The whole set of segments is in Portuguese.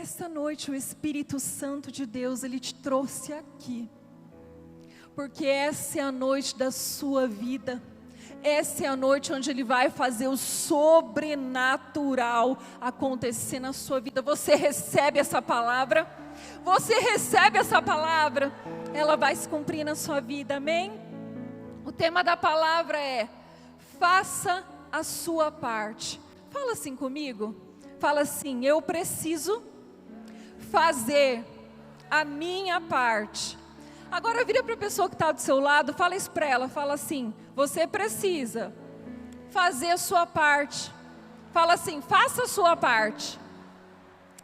essa noite o Espírito Santo de Deus, Ele te trouxe aqui, porque essa é a noite da sua vida. Essa é a noite onde Ele vai fazer o sobrenatural acontecer na sua vida. Você recebe essa palavra? Você recebe essa palavra? Ela vai se cumprir na sua vida, amém? O tema da palavra é: faça a sua parte. Fala assim comigo. Fala assim: eu preciso fazer a minha parte. Agora vira para a pessoa que está do seu lado, fala isso para ela, fala assim: você precisa fazer a sua parte. Fala assim: faça a sua parte.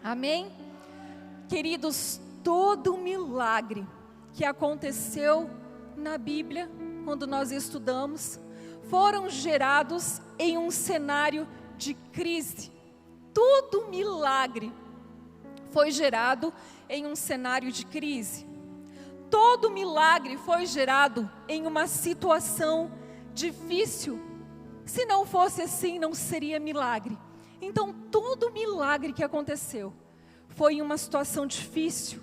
Amém? Queridos, todo milagre que aconteceu na Bíblia, quando nós estudamos, foram gerados em um cenário de crise. Todo milagre foi gerado em um cenário de crise. Todo milagre foi gerado em uma situação difícil. Se não fosse assim, não seria milagre. Então, todo milagre que aconteceu foi em uma situação difícil.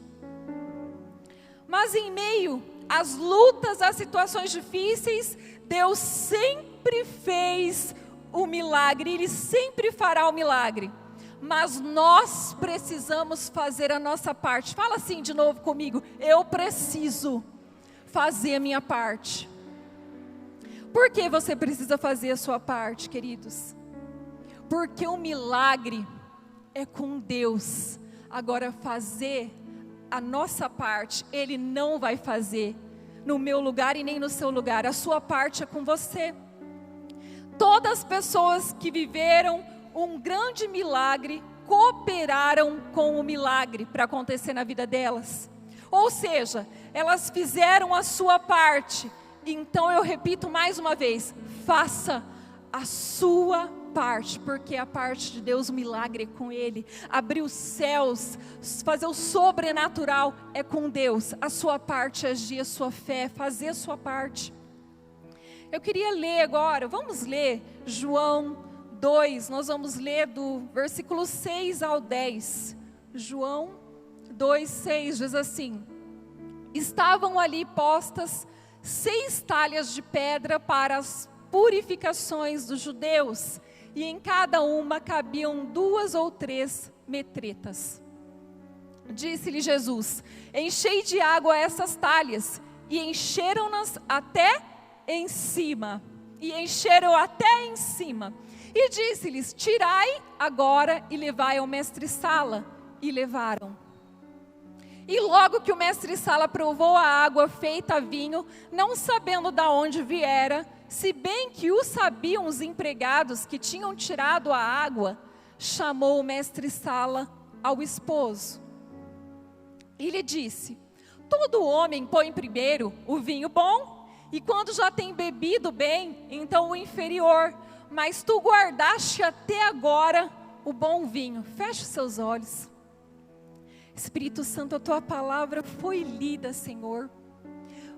Mas em meio às lutas, às situações difíceis, Deus sempre fez o milagre. Ele sempre fará o milagre. Mas nós precisamos fazer a nossa parte. Fala assim de novo comigo: eu preciso fazer a minha parte. Por que você precisa fazer a sua parte, queridos? Porque o milagre é com Deus. Agora, fazer a nossa parte, Ele não vai fazer no meu lugar e nem no seu lugar. A sua parte é com você. Todas as pessoas que viveram um grande milagre cooperaram com o milagre para acontecer na vida delas. Ou seja, elas fizeram a sua parte. Então eu repito mais uma vez: faça a sua parte, porque a parte de Deus, o milagre é com Ele. Abrir os céus, fazer o sobrenatural é com Deus. A sua parte é agir a sua fé, fazer a sua parte. Eu queria ler agora, vamos ler João 2, nós vamos ler do versículo 6 ao 10. João 2, 6 diz assim: estavam ali postas 6 talhas de pedra para as purificações dos judeus, e em cada uma cabiam 2 ou 3 metretas. Disse-lhe Jesus: enchei de água essas talhas, e encheram-nas até em cima. E encheram até em cima. E disse-lhes: tirai agora e levai ao mestre-sala. E levaram. E logo que o mestre-sala provou a água feita vinho, não sabendo de onde viera, se bem que o sabiam os empregados que tinham tirado a água, chamou o mestre-sala ao esposo. E lhe disse: todo homem põe primeiro o vinho bom, e quando já tem bebido bem, então o inferior. Mas tu guardaste até agora o bom vinho. Feche os seus olhos. Espírito Santo, a tua palavra foi lida, Senhor.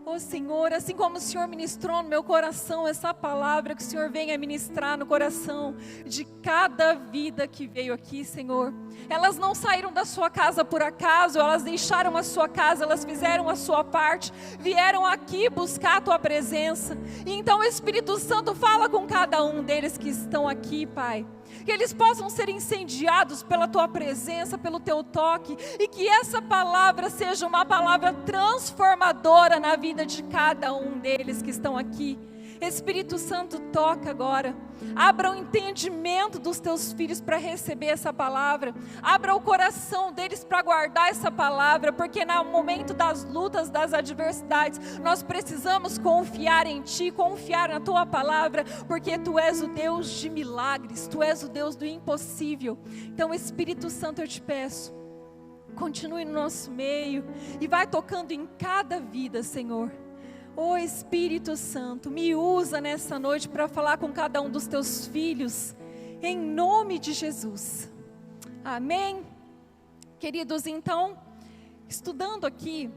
Oh Senhor, assim como o Senhor ministrou no meu coração essa palavra, que o Senhor venha ministrar no coração de cada vida que veio aqui, Senhor. Elas não saíram da sua casa por acaso, elas deixaram a sua casa, elas fizeram a sua parte, vieram aqui buscar a tua presença. E então o Espírito Santo fala com cada um deles que estão aqui, Pai. Que eles possam ser incendiados pela tua presença, pelo teu toque, e que essa palavra seja uma palavra transformadora na vida de cada um deles que estão aqui. Espírito Santo, toca agora. Abra o entendimento dos teus filhos para receber essa palavra. Abra o coração deles para guardar essa palavra, porque no momento das lutas, das adversidades, nós precisamos confiar em Ti, confiar na Tua palavra, porque Tu és o Deus de milagres, Tu és o Deus do impossível. Então, Espírito Santo, eu te peço, continue no nosso meio e vai tocando em cada vida, Senhor. Oh Espírito Santo, me usa nessa noite para falar com cada um dos teus filhos, em nome de Jesus. Amém? Queridos, então, estudando aqui,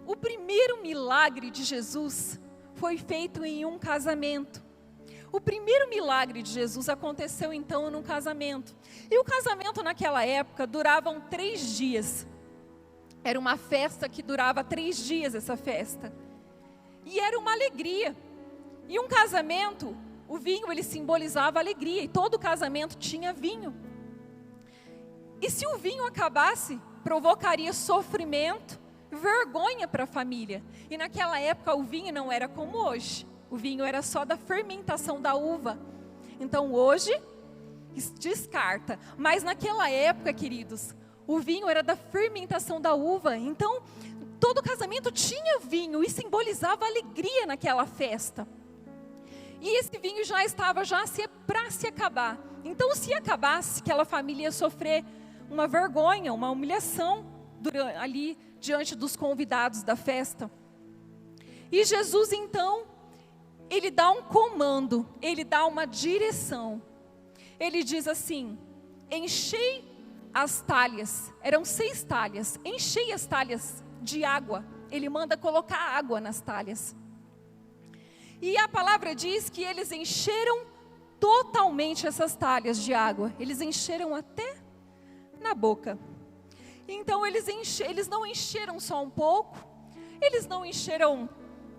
o primeiro milagre de Jesus foi feito em um casamento. O primeiro milagre de Jesus aconteceu então num casamento. E o casamento naquela época durava 3 dias. Era uma festa que durava 3 dias, essa festa. E era uma alegria. E um casamento, o vinho ele simbolizava alegria. E todo casamento tinha vinho. E se o vinho acabasse, provocaria sofrimento, vergonha para a família. E naquela época o vinho não era como hoje. O vinho era só da fermentação da uva. Então hoje, descarta. Mas naquela época, queridos, o vinho era da fermentação da uva. Então, todo casamento tinha vinho e simbolizava alegria naquela festa. E esse vinho já estava para se acabar. Então, se acabasse, aquela família ia sofrer uma vergonha, uma humilhação ali diante dos convidados da festa. E Jesus, então, ele dá um comando, ele dá uma direção. Ele diz assim: enchei as talhas, eram 6 talhas, enchei as talhas de água. Ele manda colocar água nas talhas. E a palavra diz que eles encheram totalmente essas talhas de água. Eles encheram até na boca. Então eles não encheram só um pouco, eles não encheram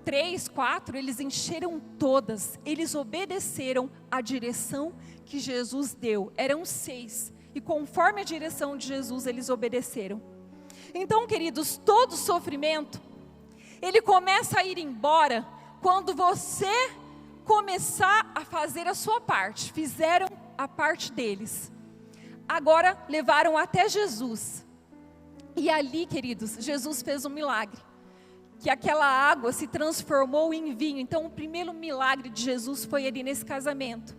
3, 4, eles encheram todas. Eles obedeceram à direção que Jesus deu. Eram 6. E conforme a direção de Jesus, eles obedeceram. Então, queridos, todo sofrimento, ele começa a ir embora quando você começar a fazer a sua parte. Fizeram a parte deles. Agora levaram até Jesus. E ali, queridos, Jesus fez um milagre. Que aquela água se transformou em vinho. Então o primeiro milagre de Jesus foi ali nesse casamento.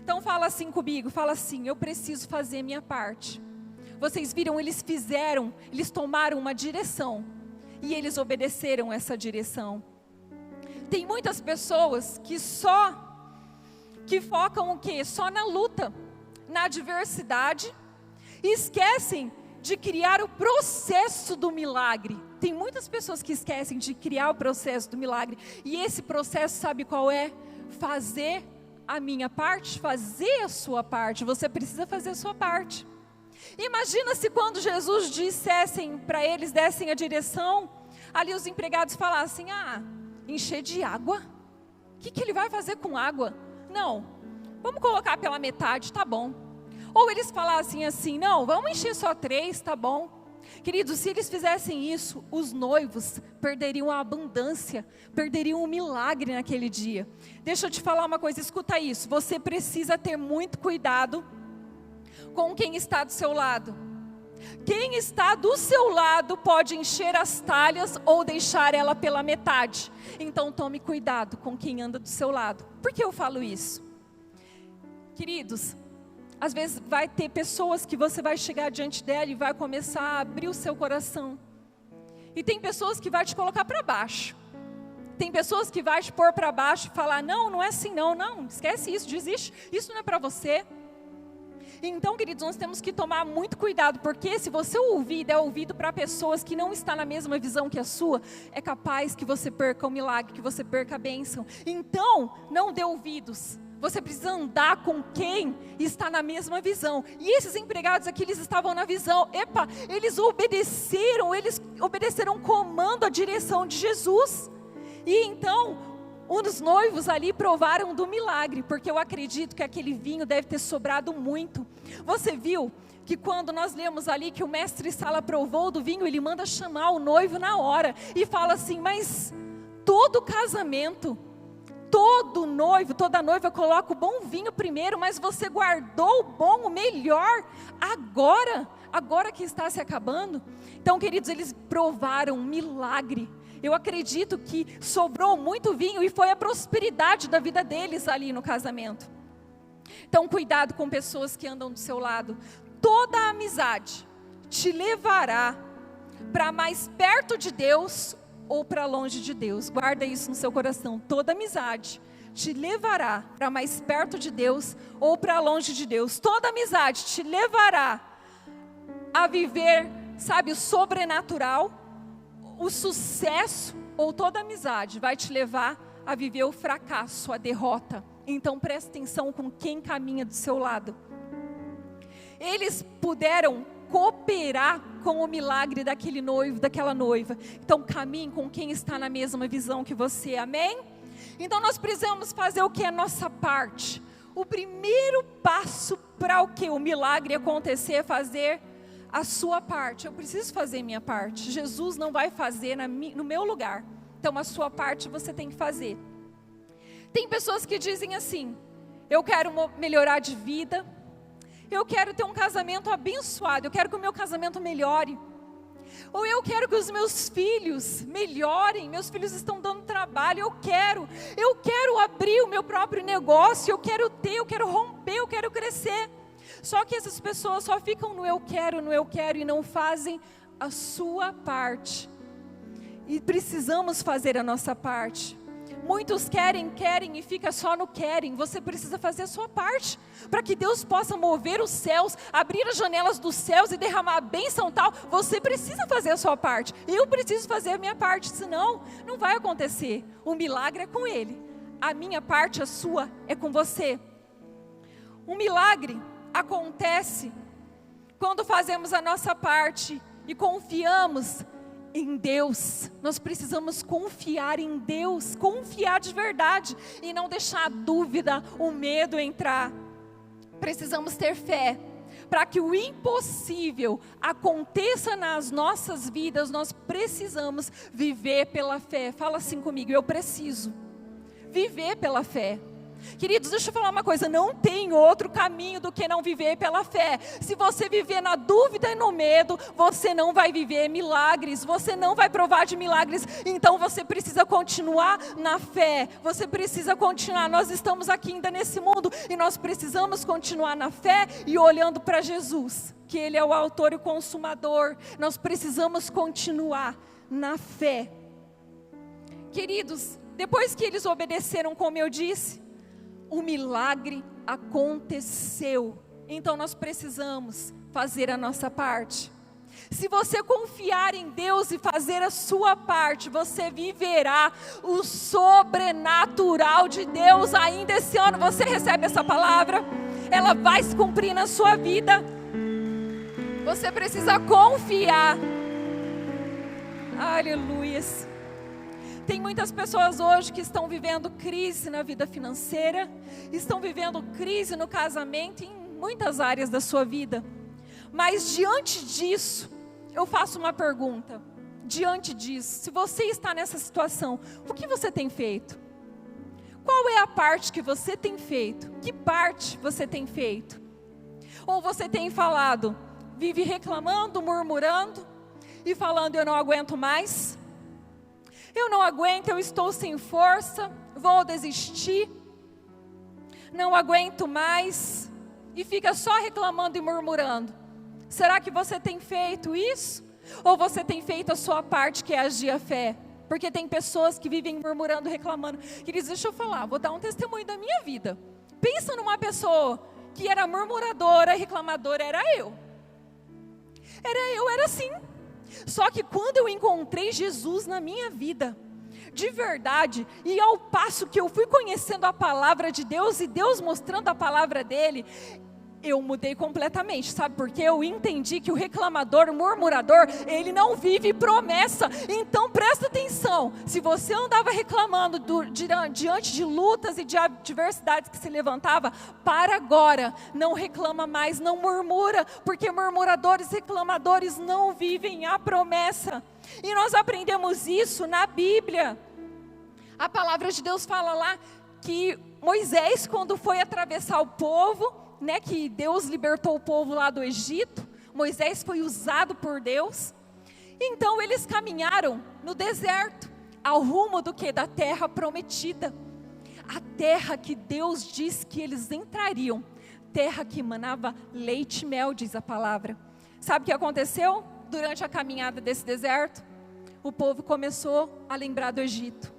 Então fala assim comigo, fala assim: eu preciso fazer a minha parte. Vocês viram, eles tomaram uma direção. E eles obedeceram essa direção. Tem muitas pessoas que focam o quê? Só na luta, na adversidade. E esquecem de criar o processo do milagre. Tem muitas pessoas que esquecem de criar o processo do milagre. E esse processo, sabe qual é? Fazer a minha parte, fazer a sua parte. Você precisa fazer a sua parte. Imagina se quando Jesus dissessem para eles, dessem a direção, ali os empregados falassem: encher de água? O que ele vai fazer com água? Não, vamos colocar pela metade, tá bom. Ou eles falassem assim: não, vamos encher só 3, tá bom. Queridos, se eles fizessem isso, os noivos perderiam a abundância, perderiam o milagre naquele dia. Deixa eu te falar uma coisa, escuta isso. Você precisa ter muito cuidado com quem está do seu lado. Quem está do seu lado pode encher as talhas ou deixar ela pela metade. Então tome cuidado com quem anda do seu lado. Por que eu falo isso? Queridos, às vezes vai ter pessoas que você vai chegar diante dela e vai começar a abrir o seu coração. E tem pessoas que vai te colocar para baixo. Tem pessoas que vai te pôr para baixo e falar: não é assim não, esquece isso, desiste, isso não é para você. Então, queridos, nós temos que tomar muito cuidado, porque se você ouvir, der ouvido para pessoas que não estão na mesma visão que a sua, é capaz que você perca o milagre, que você perca a bênção. Então, não dê ouvidos. Você precisa andar com quem está na mesma visão. E esses empregados aqui, eles estavam na visão. Eles obedeceram o comando, a direção de Jesus. E então, os noivos ali provaram do milagre, porque eu acredito que aquele vinho deve ter sobrado muito. Você viu que quando nós lemos ali que o mestre Sala provou do vinho, ele manda chamar o noivo na hora. E fala assim: mas todo casamento, todo noivo, toda noiva coloca o bom vinho primeiro, mas você guardou o bom, o melhor, agora que está se acabando. Então, queridos, eles provaram um milagre. Eu acredito que sobrou muito vinho e foi a prosperidade da vida deles ali no casamento. Então, cuidado com pessoas que andam do seu lado. Toda amizade te levará para mais perto de Deus ou para longe de Deus. Guarda isso no seu coração. Toda amizade te levará para mais perto de Deus ou para longe de Deus. Toda amizade te levará a viver, sabe, o sobrenatural, o sucesso, ou toda amizade vai te levar a viver o fracasso, a derrota. Então preste atenção com quem caminha do seu lado. Eles puderam cooperar com o milagre daquele noivo, daquela noiva. Então caminhe com quem está na mesma visão que você, amém? Então nós precisamos fazer o que é a nossa parte. O primeiro passo para o que? O milagre acontecer é fazer a sua parte. Eu preciso fazer minha parte. Jesus não vai fazer no meu lugar. Então a sua parte você tem que fazer. Tem pessoas que dizem assim: eu quero melhorar de vida, eu quero ter um casamento abençoado, eu quero que o meu casamento melhore, ou eu quero que os meus filhos melhorem, meus filhos estão dando trabalho, eu quero abrir o meu próprio negócio, eu quero romper, eu quero crescer. Só que essas pessoas só ficam no eu quero e não fazem a sua parte. E precisamos fazer a nossa parte. Muitos querem e fica só no querem. Você precisa fazer a sua parte, para que Deus possa mover os céus, abrir as janelas dos céus e derramar a bênção tal. Você precisa fazer a sua parte. Eu preciso fazer a minha parte, senão não vai acontecer. O milagre é com Ele. A minha parte, a sua, é com você. O milagre acontece quando fazemos a nossa parte e confiamos em Deus. Nós precisamos confiar em Deus, confiar de verdade e não deixar a dúvida, o medo entrar. Precisamos ter fé para que o impossível aconteça nas nossas vidas. Nós precisamos viver pela fé. Fala assim comigo: eu preciso viver pela fé. Queridos, deixa eu falar uma coisa, não tem outro caminho do que não viver pela fé. Se você viver na dúvida e no medo, você não vai viver milagres, você não vai provar de milagres. Então você precisa continuar na fé, você precisa continuar. Nós estamos aqui ainda nesse mundo e nós precisamos continuar na fé e olhando para Jesus, que Ele é o autor e o consumador. Nós precisamos continuar na fé. Queridos, depois que eles obedeceram, como eu disse, o milagre aconteceu. Então nós precisamos fazer a nossa parte. Se você confiar em Deus e fazer a sua parte, você viverá o sobrenatural de Deus ainda esse ano. Você recebe essa palavra? Ela vai se cumprir na sua vida. Você precisa confiar. Aleluia. Tem muitas pessoas hoje que estão vivendo crise na vida financeira, estão vivendo crise no casamento, em muitas áreas da sua vida. Mas diante disso, eu faço uma pergunta. Diante disso, se você está nessa situação, o que você tem feito? Qual é a parte que você tem feito? Que parte você tem feito? Ou você tem falado, vive reclamando, murmurando e falando: eu não aguento mais, eu não aguento, eu estou sem força, vou desistir, não aguento mais, e fica só reclamando e murmurando. Será que você tem feito isso? Ou você tem feito a sua parte, que é agir a fé? Porque tem pessoas que vivem murmurando, reclamando. Queridos, deixa eu falar, vou dar um testemunho da minha vida. Pensa numa pessoa que era murmuradora, reclamadora, era eu. Era assim. Só que quando eu encontrei Jesus na minha vida, de verdade, e ao passo que eu fui conhecendo a palavra de Deus e Deus mostrando a palavra dele, eu mudei completamente. Sabe por quê? Eu entendi que o reclamador, o murmurador, ele não vive promessa. Então presta atenção, se você andava reclamando diante de lutas e de adversidades que se levantava, para agora, não reclama mais, não murmura, porque murmuradores, reclamadores não vivem a promessa. E nós aprendemos isso na Bíblia. A palavra de Deus fala lá que Moisés, quando foi atravessar o povo, que Deus libertou o povo lá do Egito, Moisés foi usado por Deus. Então eles caminharam no deserto, ao rumo do que? Da terra prometida. A terra que Deus disse que eles entrariam, terra que manava leite e mel, diz a palavra. Sabe o que aconteceu durante a caminhada desse deserto? O povo começou a lembrar do Egito.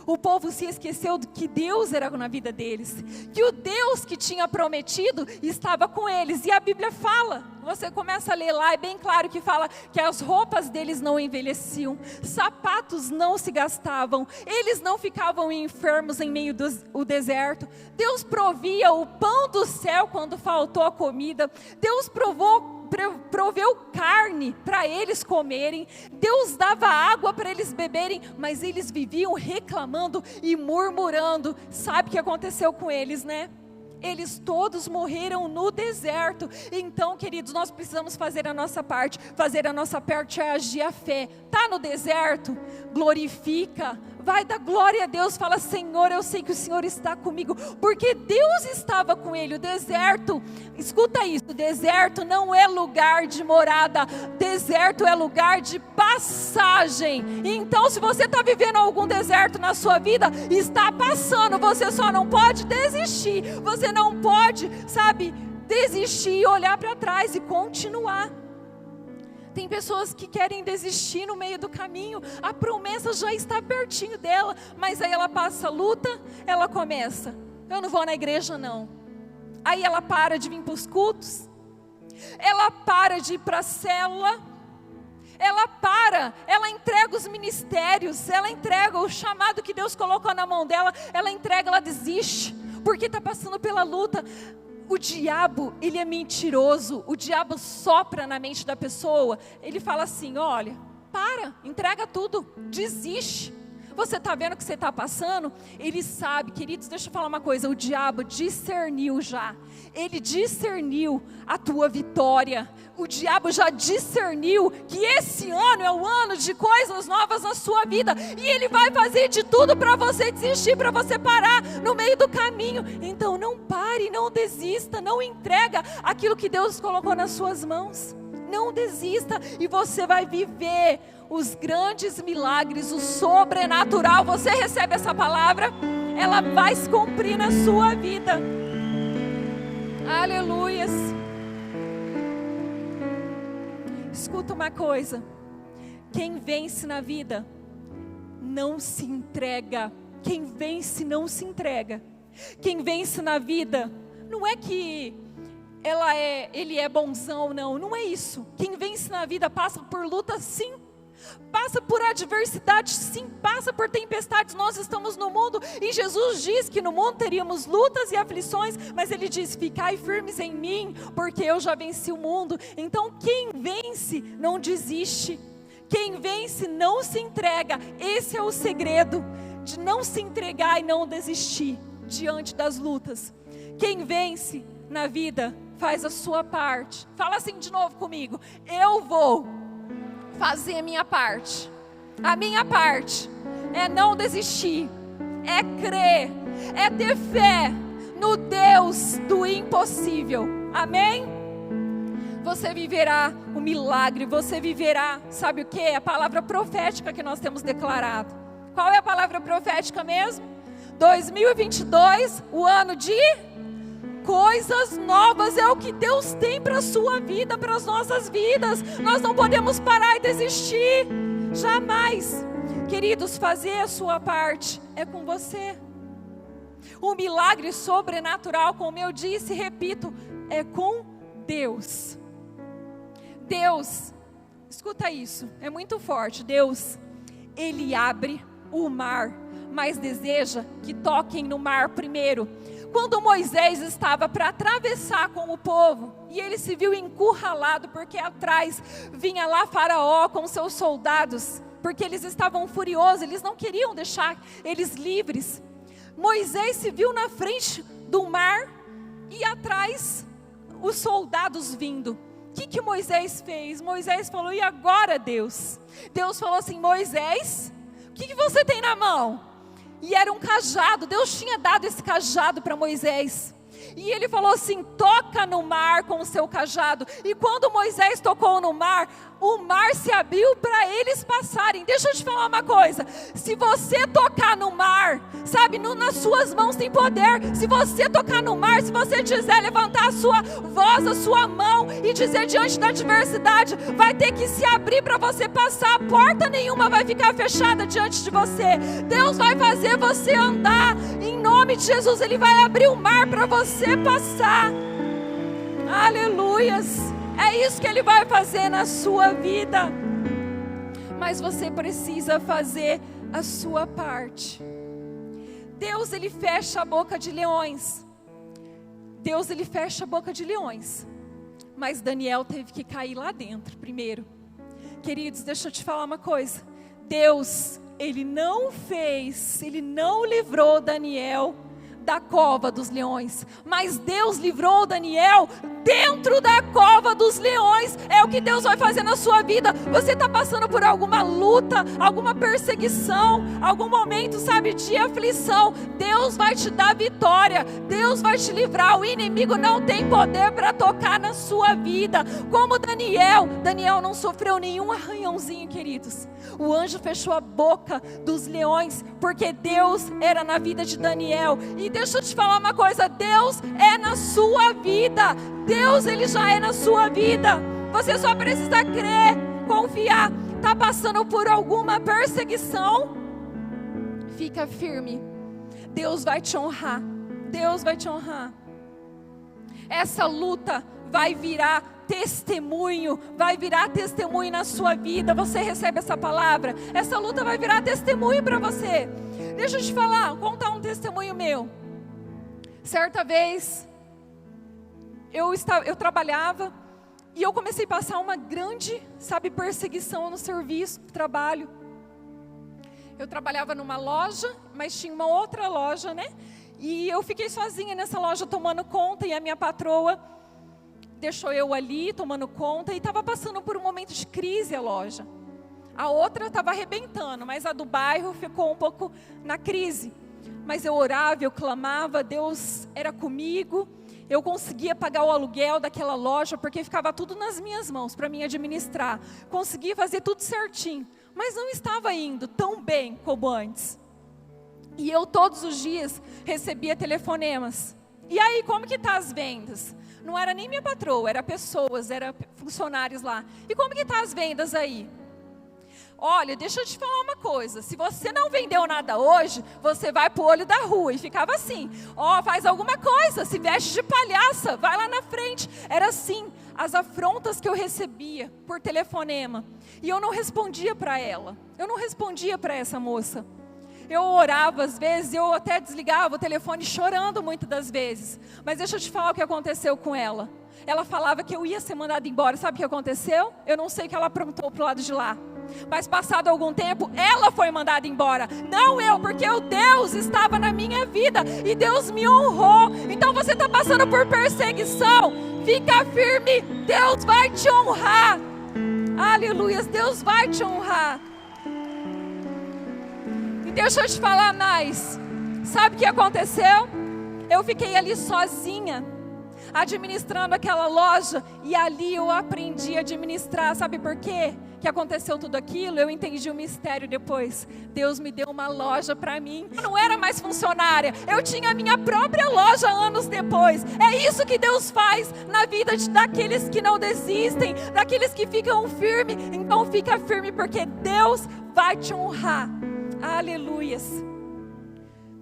O povo se esqueceu que Deus era na vida deles, que o Deus que tinha prometido estava com eles. E a Bíblia fala, você começa a ler lá, é bem claro que fala que as roupas deles não envelheciam, sapatos não se gastavam, eles não ficavam enfermos em meio do deserto. Deus provia o pão do céu quando faltou a comida. Deus proveu carne para eles comerem, Deus dava água para eles beberem, mas eles viviam reclamando e murmurando. Sabe o que aconteceu com eles, né? Eles todos morreram no deserto. Então, queridos, nós precisamos fazer a nossa parte. Fazer a nossa parte é agir a fé. Está no deserto? Glorifica. Vai dar glória a Deus. Fala: Senhor, eu sei que o Senhor está comigo. Porque Deus estava com ele. O deserto, escuta isso, o deserto não é lugar de morada. Deserto é lugar de passagem. Então, se você está vivendo algum deserto na sua vida, está passando. Você só não pode desistir. Você não pode, desistir e olhar para trás e continuar. Tem pessoas que querem desistir no meio do caminho, a promessa já está pertinho dela, mas aí ela passa a luta, ela começa: eu não vou na igreja não. Aí ela para de vir para os cultos, ela para de ir para a célula, ela entrega os ministérios, ela entrega o chamado que Deus colocou na mão dela, ela entrega, ela desiste, porque está passando pela luta. O diabo, ele é mentiroso, o diabo sopra na mente da pessoa, ele fala assim: olha, entrega tudo, desiste. Você está vendo o que você está passando? Ele sabe, queridos, deixa eu falar uma coisa, o diabo discerniu já, ele discerniu a tua vitória, o diabo já discerniu que esse ano é o ano de coisas novas na sua vida, e ele vai fazer de tudo para você desistir, para você parar no meio do caminho. Então não pare, não desista, não entrega aquilo que Deus colocou nas suas mãos, não desista, e você vai viver os grandes milagres, o sobrenatural. Você recebe essa palavra, ela vai se cumprir na sua vida. Aleluias. Escuta uma coisa, quem vence na vida não se entrega. Quem vence não se entrega. Quem vence na vida não é que ele é bonzão, não é isso. Quem vence na vida passa por luta, sim, passa por adversidade, sim, passa por tempestades. Nós estamos no mundo, e Jesus diz que no mundo teríamos lutas e aflições, mas Ele diz: ficai firmes em mim, porque eu já venci o mundo. Então quem vence não desiste, quem vence não se entrega. Esse é o segredo, de não se entregar e não desistir diante das lutas. Quem vence na vida faz a sua parte. Fala assim de novo comigo: eu vou fazer a minha parte. A minha parte é não desistir, é crer, é ter fé no Deus do impossível. Amém? Você viverá o milagre, você viverá, sabe o que? A palavra profética que nós temos declarado. Qual é a palavra profética mesmo? 2022, o ano de coisas novas, é o que Deus tem para a sua vida, para as nossas vidas. Nós não podemos parar e desistir, jamais. Queridos, fazer a sua parte é com você. O milagre sobrenatural, como eu disse e repito, é com Deus. Deus, escuta isso, é muito forte. Deus, Ele abre o mar, mas deseja que toquem no mar primeiro. Quando Moisés estava para atravessar com o povo, e ele se viu encurralado, porque atrás vinha lá Faraó com seus soldados, porque eles estavam furiosos, eles não queriam deixar eles livres. Moisés se viu na frente do mar, e atrás os soldados vindo. O que Moisés fez? Moisés falou: e agora, Deus? Deus falou assim: Moisés, o que você tem na mão? E era um cajado. Deus tinha dado esse cajado para Moisés, e ele falou assim: toca no mar com o seu cajado. E quando Moisés tocou no mar, o mar se abriu para eles passarem. Deixa eu te falar uma coisa, se você tocar no mar, sabe, nas suas mãos tem poder. Se você tocar no mar, se você quiser levantar a sua voz, a sua mão e dizer diante da adversidade, vai ter que se abrir para você passar, porta nenhuma vai ficar fechada diante de você. Deus vai fazer você andar, em nome de Jesus, Ele vai abrir o mar para você passar. Aleluias, é isso que Ele vai fazer na sua vida, mas você precisa fazer a sua parte. Deus, Ele fecha a boca de leões, Deus, Ele fecha a boca de leões, mas Daniel teve que cair lá dentro primeiro. Queridos, deixa eu te falar uma coisa, Deus, Ele não livrou Daniel da cova dos leões, mas Deus livrou Daniel dentro da cova dos leões. É o que Deus vai fazer na sua vida. Você está passando por alguma luta, alguma perseguição, algum momento, sabe, de aflição, Deus vai te dar vitória, Deus vai te livrar. O inimigo não tem poder para tocar na sua vida, como Daniel não sofreu nenhum arranhãozinho, queridos. O anjo fechou a boca dos leões, porque Deus era na vida de Daniel. E deixa eu te falar uma coisa, Deus é na sua vida, Deus, Ele já é na sua vida. Você só precisa crer, confiar. Está passando por alguma perseguição? Fica firme, Deus vai te honrar, Deus vai te honrar. Essa luta vai virar testemunho, na sua vida. Você recebe essa palavra? Essa luta vai virar testemunho para você. Deixa eu te contar um testemunho meu. Certa vez, eu trabalhava e eu comecei a passar uma grande, perseguição no serviço, no trabalho. Eu trabalhava numa loja, mas tinha uma outra loja, né? E eu fiquei sozinha nessa loja tomando conta, e a minha patroa deixou eu ali tomando conta, e estava passando por um momento de crise a loja. A outra estava arrebentando, mas a do bairro ficou um pouco na crise. Mas eu orava, eu clamava, Deus era comigo. Eu conseguia pagar o aluguel daquela loja, porque ficava tudo nas minhas mãos para mim administrar. Conseguia fazer tudo certinho, mas não estava indo tão bem como antes. E eu todos os dias recebia telefonemas. E aí, como que tá as vendas? Não era nem minha patroa, era pessoas, era funcionários lá. E como que tá as vendas aí? Olha, deixa eu te falar uma coisa, se você não vendeu nada hoje, você vai pro olho da rua. E ficava assim, faz alguma coisa, se veste de palhaça, vai lá na frente. Era assim, as afrontas que eu recebia por telefonema. E eu não respondia para ela, eu não respondia para essa moça. Eu orava às vezes, eu até desligava o telefone chorando muitas das vezes. Mas deixa eu te falar o que aconteceu com ela. Ela falava que eu ia ser mandada embora. Sabe o que aconteceu? Eu não sei o que ela aprontou pro lado de lá. Mas passado algum tempo, ela foi mandada embora. Não eu, porque o Deus estava na minha vida e Deus me honrou. Então você está passando por perseguição, fica firme, Deus vai te honrar. Aleluia, Deus vai te honrar. E deixa eu te falar mais. Sabe o que aconteceu? Eu fiquei ali sozinha, administrando aquela loja, e ali eu aprendi a administrar. Sabe por quê que aconteceu tudo aquilo? Eu entendi o mistério depois. Deus me deu uma loja para mim. Eu não era mais funcionária, eu tinha a minha própria loja anos depois. É isso que Deus faz na vida daqueles que não desistem, daqueles que ficam firmes. Então fica firme, porque Deus vai te honrar. Aleluias.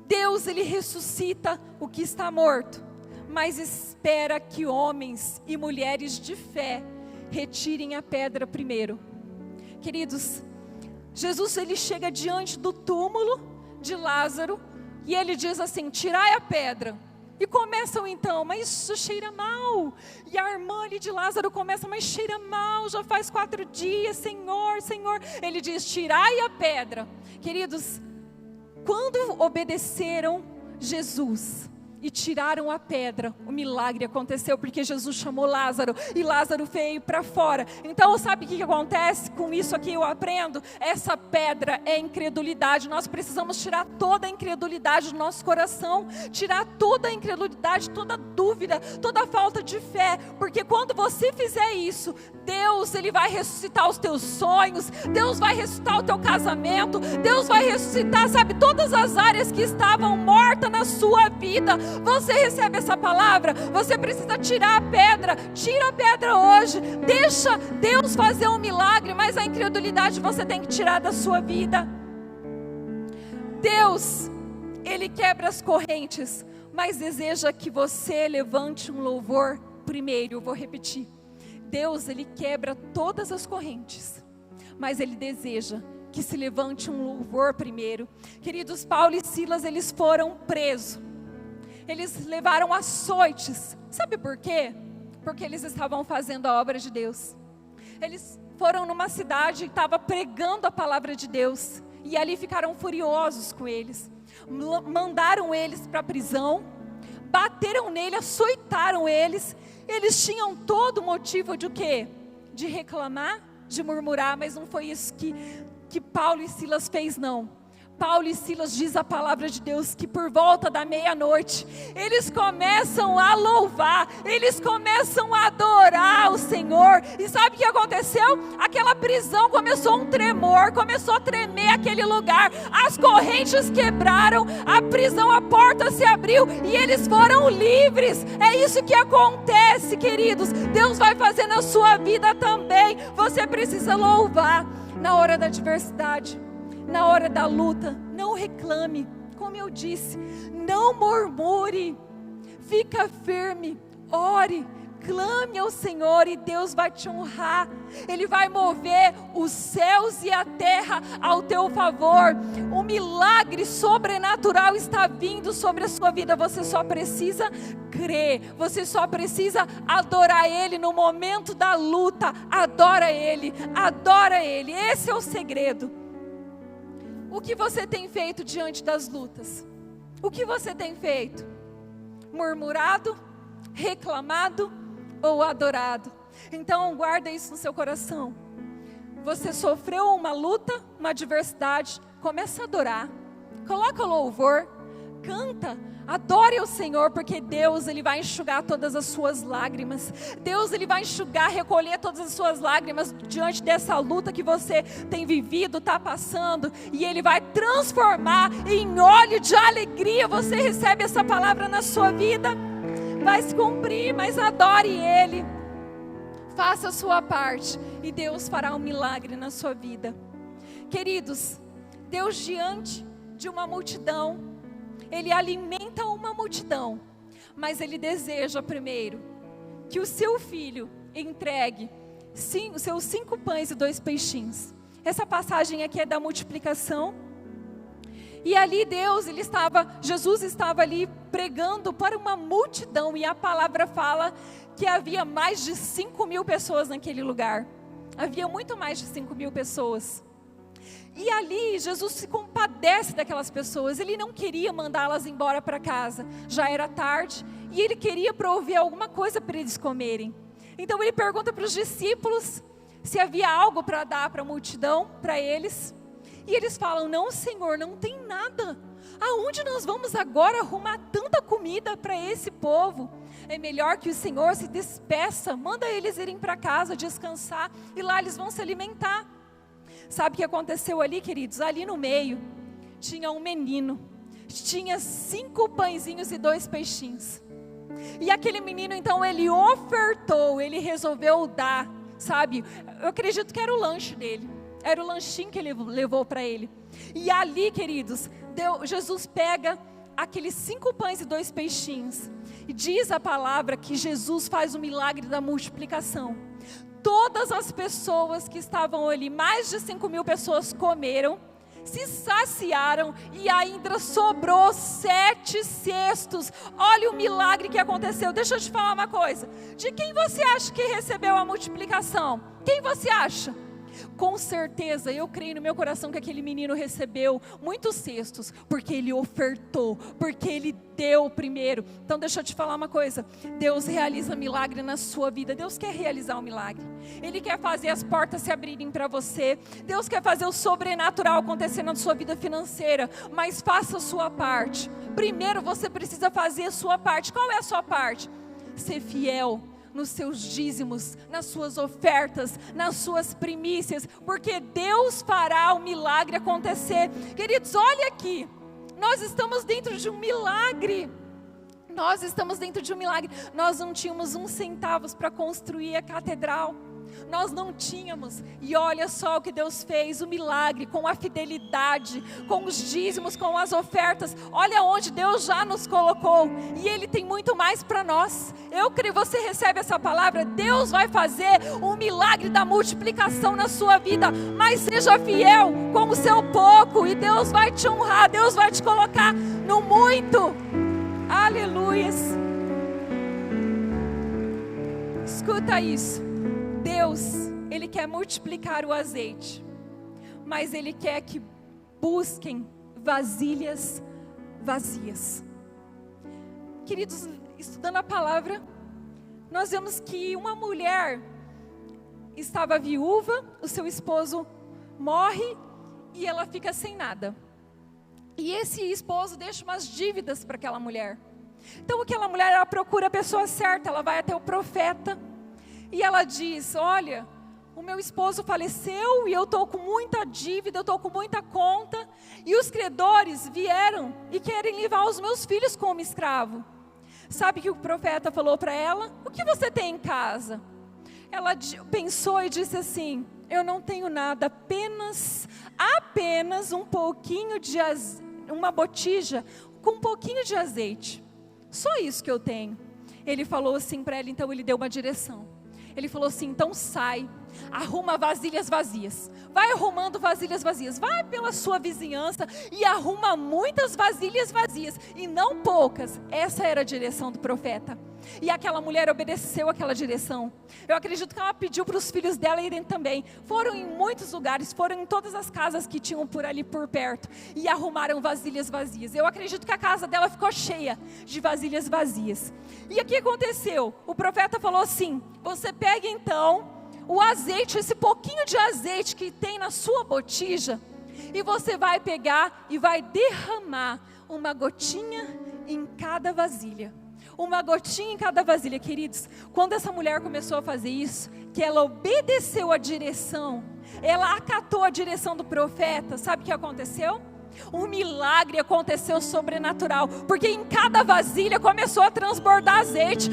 Deus, Ele ressuscita o que está morto, mas espera que homens e mulheres de fé retirem a pedra primeiro. Queridos, Jesus, Ele chega diante do túmulo de Lázaro e Ele diz assim: tirai a pedra. E começam então, mas isso cheira mal. E a irmã ali de Lázaro começa, mas cheira mal, já faz 4 dias, Senhor, Senhor. Ele diz: tirai a pedra. Queridos, quando obedeceram Jesus, e tiraram a pedra, o milagre aconteceu, porque Jesus chamou Lázaro, e Lázaro veio para fora. Então sabe o que acontece? Com isso aqui eu aprendo, essa pedra é incredulidade. Nós precisamos tirar toda a incredulidade do nosso coração, tirar toda a incredulidade, toda a dúvida, toda a falta de fé, porque quando você fizer isso, Deus, Ele vai ressuscitar os teus sonhos, Deus vai ressuscitar o teu casamento, Deus vai ressuscitar, sabe, todas as áreas que estavam mortas na sua vida. Você recebe essa palavra? Você precisa tirar a pedra, tira a pedra hoje, deixa Deus fazer um milagre, mas a incredulidade você tem que tirar da sua vida. Deus, Ele quebra as correntes, mas deseja que você levante um louvor primeiro. Eu vou repetir. Deus, Ele quebra todas as correntes, mas Ele deseja que se levante um louvor primeiro. Queridos, Paulo e Silas, eles foram presos. Eles levaram açoites. Sabe por quê? Porque eles estavam fazendo a obra de Deus. Eles foram numa cidade e estavam pregando a palavra de Deus. E ali ficaram furiosos com eles. Mandaram eles para a prisão. Bateram nele, açoitaram eles. Eles tinham todo motivo de o quê? De reclamar, de murmurar, mas não foi isso que Paulo e Silas fez, não. Paulo e Silas, diz a palavra de Deus, que por volta da meia-noite, eles começam a louvar, eles começam a adorar o Senhor. E sabe o que aconteceu? Aquela prisão começou um tremor, começou a tremer aquele lugar, as correntes quebraram, a prisão, a porta se abriu e eles foram livres. É isso que acontece, queridos. Deus vai fazer na sua vida também. Você precisa louvar na hora da adversidade, na hora da luta. Não reclame, como eu disse, não murmure, fica firme, ore, clame ao Senhor e Deus vai te honrar. Ele vai mover os céus e a terra ao teu favor. Um milagre sobrenatural está vindo sobre a sua vida. Você só precisa crer, você só precisa adorar Ele no momento da luta. Adora Ele, adora Ele. Esse é o segredo. O que você tem feito diante das lutas? O que você tem feito? Murmurado, reclamado ou adorado? Então guarda isso no seu coração. Você sofreu uma luta, uma adversidade, começa a adorar. Coloca louvor, canta, adore o Senhor, porque Deus, Ele vai enxugar todas as suas lágrimas. Deus, Ele vai enxugar, recolher todas as suas lágrimas diante dessa luta que você tem vivido, está passando, e Ele vai transformar em óleo de alegria. Você recebe essa palavra na sua vida, vai se cumprir, mas adore Ele. Faça a sua parte e Deus fará um milagre na sua vida. Queridos, Deus diante de uma multidão, Ele alimenta uma multidão, mas Ele deseja primeiro que o seu filho entregue os seus 5 pães e 2 peixinhos. Essa passagem aqui é da multiplicação. E ali Jesus estava ali pregando para uma multidão, e a palavra fala que havia mais de 5.000 pessoas naquele lugar. Havia muito mais de 5.000 pessoas. E ali Jesus se compadece daquelas pessoas. Ele não queria mandá-las embora para casa. Já era tarde e Ele queria prover alguma coisa para eles comerem. Então Ele pergunta para os discípulos se havia algo para dar para a multidão, para eles. E eles falam: não, Senhor, não tem nada. Aonde nós vamos agora arrumar tanta comida para esse povo? É melhor que o Senhor se despeça, manda eles irem para casa descansar e lá eles vão se alimentar. Sabe o que aconteceu ali, queridos? Ali no meio tinha um menino, tinha 5 pãezinhos e 2 peixinhos. E aquele menino então ele ofertou, ele resolveu dar, sabe? Eu acredito que era o lanche dele, era o lanchinho que ele levou para ele. E ali, queridos, Jesus pega aqueles 5 pães e 2 peixinhos. E diz a palavra que Jesus faz o milagre da multiplicação. Todas as pessoas que estavam ali, mais de 5.000 pessoas comeram, se saciaram e ainda sobrou 7 cestos. Olha o milagre que aconteceu. Deixa eu te falar uma coisa. De quem você acha que recebeu a multiplicação? Quem você acha? Com certeza, eu creio no meu coração que aquele menino recebeu muitos cestos, porque ele ofertou, porque ele deu primeiro. Então deixa eu te falar uma coisa, Deus realiza milagre na sua vida. Deus quer realizar um milagre, Ele quer fazer as portas se abrirem para você, Deus quer fazer o sobrenatural acontecer na sua vida financeira, mas faça a sua parte. Primeiro você precisa fazer a sua parte. Qual é a sua parte? Ser fiel nos seus dízimos, nas suas ofertas, nas suas primícias, porque Deus fará o milagre acontecer. Queridos, olha aqui, nós estamos dentro de um milagre. Nós estamos dentro de um milagre. Nós não tínhamos uns centavos para construir a catedral. Nós não tínhamos, e olha só o que Deus fez, o milagre, com a fidelidade, com os dízimos, com as ofertas. Olha onde Deus já nos colocou, e Ele tem muito mais para nós. Eu creio, você recebe essa palavra, Deus vai fazer um milagre da multiplicação na sua vida, mas seja fiel com o seu pouco, e Deus vai te honrar, Deus vai te colocar no muito. Aleluias. Escuta isso. Deus, Ele quer multiplicar o azeite, mas Ele quer que busquem vasilhas vazias. Queridos, estudando a palavra, nós vemos que uma mulher estava viúva, o seu esposo morre e ela fica sem nada. E esse esposo deixa umas dívidas para aquela mulher. Então aquela mulher, ela procura a pessoa certa, ela vai até o profeta. E ela diz, olha, o meu esposo faleceu e eu estou com muita dívida, eu estou com muita conta. E os credores vieram e querem levar os meus filhos como escravo. Sabe o que o profeta falou para ela? O que você tem em casa? Ela pensou e disse assim, eu não tenho nada, apenas um pouquinho de uma botija com um pouquinho de azeite. Só isso que eu tenho. Ele falou assim para ela, então ele deu uma direção. Ele falou assim, então sai, arruma vasilhas vazias, vai arrumando vasilhas vazias, vai pela sua vizinhança e arruma muitas vasilhas vazias, e não poucas. Essa era a direção do profeta, e aquela mulher obedeceu aquela direção. Eu acredito que ela pediu para os filhos dela irem também, foram em muitos lugares, foram em todas as casas que tinham por ali por perto, e arrumaram vasilhas vazias. Eu acredito que a casa dela ficou cheia de vasilhas vazias. E o que aconteceu? O profeta falou assim, você pega então o azeite, esse pouquinho de azeite que tem na sua botija, e você vai pegar e vai derramar uma gotinha em cada vasilha. Uma gotinha em cada vasilha, queridos. Quando essa mulher começou a fazer isso, que ela obedeceu a direção, ela acatou a direção do profeta, sabe o que aconteceu? Um milagre aconteceu sobrenatural, porque em cada vasilha começou a transbordar azeite,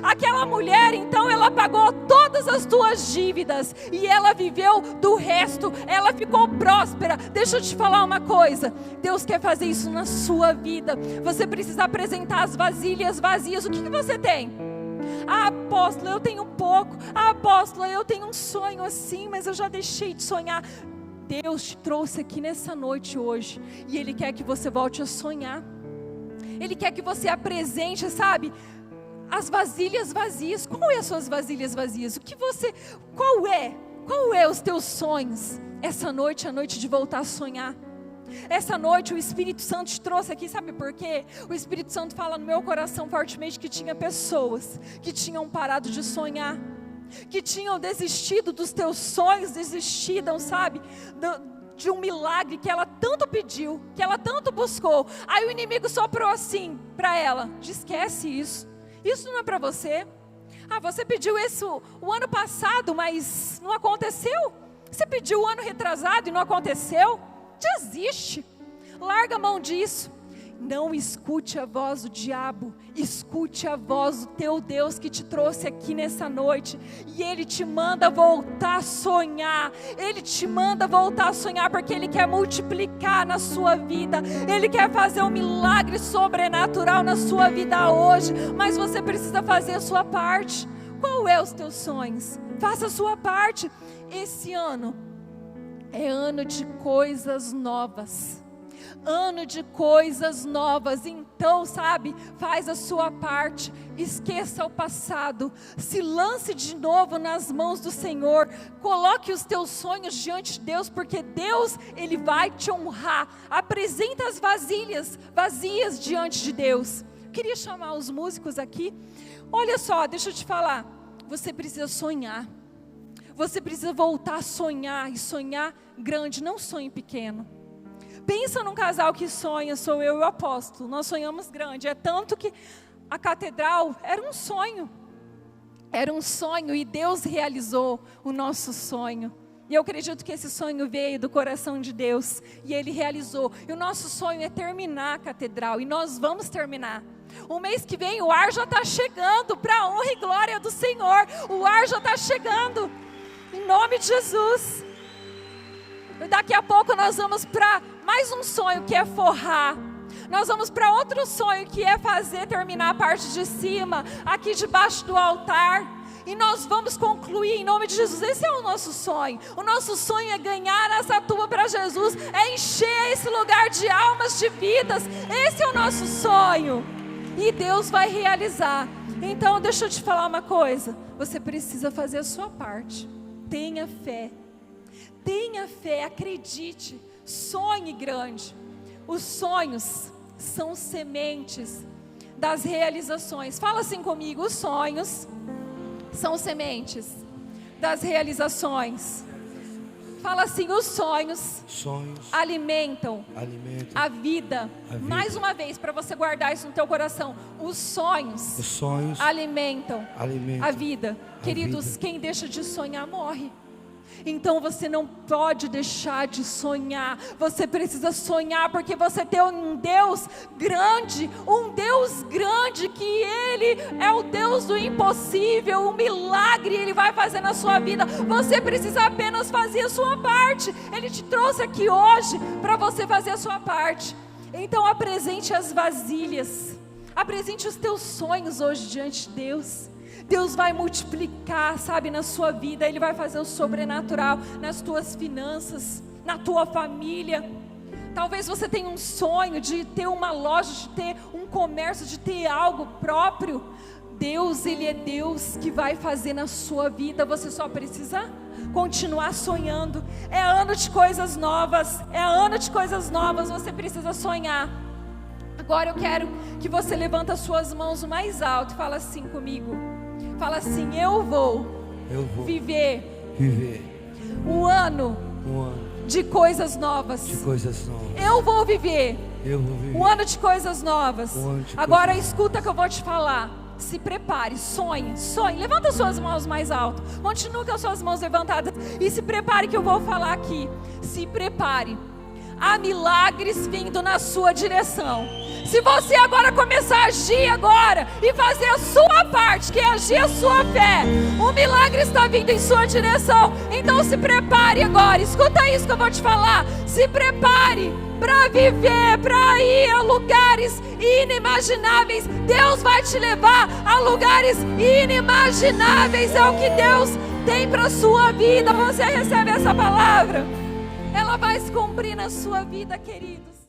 aquela mulher então ela pagou todas as suas dívidas, e ela viveu do resto, ela ficou próspera. Deixa eu te falar uma coisa, Deus quer fazer isso na sua vida. Você precisa apresentar as vasilhas vazias. O que você tem? Ah, apóstola, eu tenho pouco. Ah, apóstola, eu tenho um sonho assim, mas eu já deixei de sonhar. Deus te trouxe aqui nessa noite hoje, e Ele quer que você volte a sonhar. Ele quer que você apresente, sabe, as vasilhas vazias. Qual é as suas vasilhas vazias? Qual é os teus sonhos? Essa noite é a noite de voltar a sonhar. Essa noite o Espírito Santo te trouxe aqui, sabe por quê? O Espírito Santo fala no meu coração fortemente que tinha pessoas que tinham parado de sonhar, que tinham desistido dos teus sonhos, desistiram, sabe, de um milagre que ela tanto pediu, que ela tanto buscou. Aí o inimigo soprou assim para ela, esquece isso, isso não é para você. Ah, você pediu isso o ano passado, mas não aconteceu. Você pediu o ano retrasado e não aconteceu. Desiste, larga a mão disso. Não escute a voz do diabo, escute a voz do teu Deus que te trouxe aqui nessa noite, e Ele te manda voltar a sonhar. Ele te manda voltar a sonhar, porque Ele quer multiplicar na sua vida, Ele quer fazer um milagre sobrenatural na sua vida hoje, mas você precisa fazer a sua parte. Qual é os teus sonhos? Faça a sua parte. Esse ano é ano de coisas novas. Ano de coisas novas. Então, sabe, faz a sua parte, esqueça o passado, se lance de novo nas mãos do Senhor, coloque os teus sonhos diante de Deus, porque Deus, Ele vai te honrar. Apresenta as vasilhas vazias diante de Deus. Queria chamar os músicos aqui. Olha só, deixa eu te falar, você precisa sonhar, você precisa voltar a sonhar, e sonhar grande, não sonhe pequeno. Pensa num casal que sonha, sou eu e o apóstolo, nós sonhamos grande, é tanto que a catedral era um sonho e Deus realizou o nosso sonho. E eu acredito que esse sonho veio do coração de Deus e Ele realizou. E o nosso sonho é terminar a catedral e nós vamos terminar. O mês que vem o ar já está chegando, para a honra e glória do Senhor, o ar já está chegando, em nome de Jesus. E daqui a pouco nós vamos para mais um sonho que é forrar. Nós vamos para outro sonho que é terminar a parte de cima, aqui debaixo do altar. E nós vamos concluir em nome de Jesus. Esse é o nosso sonho. O nosso sonho é ganhar essa tua para Jesus, é encher esse lugar de almas, de vidas. Esse é o nosso sonho. E Deus vai realizar. Então deixa eu te falar uma coisa. Você precisa fazer a sua parte. Tenha fé. Tenha fé, acredite, sonhe grande. Os sonhos são sementes das realizações. Fala assim comigo, os sonhos são sementes das realizações. Fala assim, os sonhos alimentam a vida. Mais uma vez, para você guardar isso no teu coração. Os sonhos alimentam a vida. Queridos, quem deixa de sonhar morre. Então você não pode deixar de sonhar. Você precisa sonhar, porque você tem um Deus grande que Ele é o Deus do impossível, o milagre Ele vai fazer na sua vida. Você precisa apenas fazer a sua parte. Ele te trouxe aqui hoje para você fazer a sua parte. Então apresente as vasilhas, apresente os teus sonhos hoje diante de Deus. Deus vai multiplicar, sabe, na sua vida. Ele vai fazer o sobrenatural nas tuas finanças, na tua família. Talvez você tenha um sonho de ter uma loja, de ter um comércio, de ter algo próprio. Deus, Ele é Deus que vai fazer na sua vida. Você só precisa continuar sonhando. É ano de coisas novas, você precisa sonhar. Agora eu quero que você levante as suas mãos o mais alto e fala assim comigo. Fala assim, eu vou viver um ano de coisas novas. Eu vou viver um ano de coisas novas. Agora escuta que eu vou te falar. Se prepare, sonhe. Levanta as suas mãos mais alto. Continue com as suas mãos levantadas. E se prepare que eu vou falar aqui. Se prepare. Há milagres vindo na sua direção. Se você agora começar a agir agora e fazer a sua parte, que é agir a sua fé, o milagre está vindo em sua direção. Então se prepare agora, escuta isso que eu vou te falar. Se prepare para viver, para ir a lugares inimagináveis. Deus vai te levar a lugares inimagináveis. É o que Deus tem para a sua vida. Você recebe essa palavra? Ela vai se cumprir na sua vida, queridos.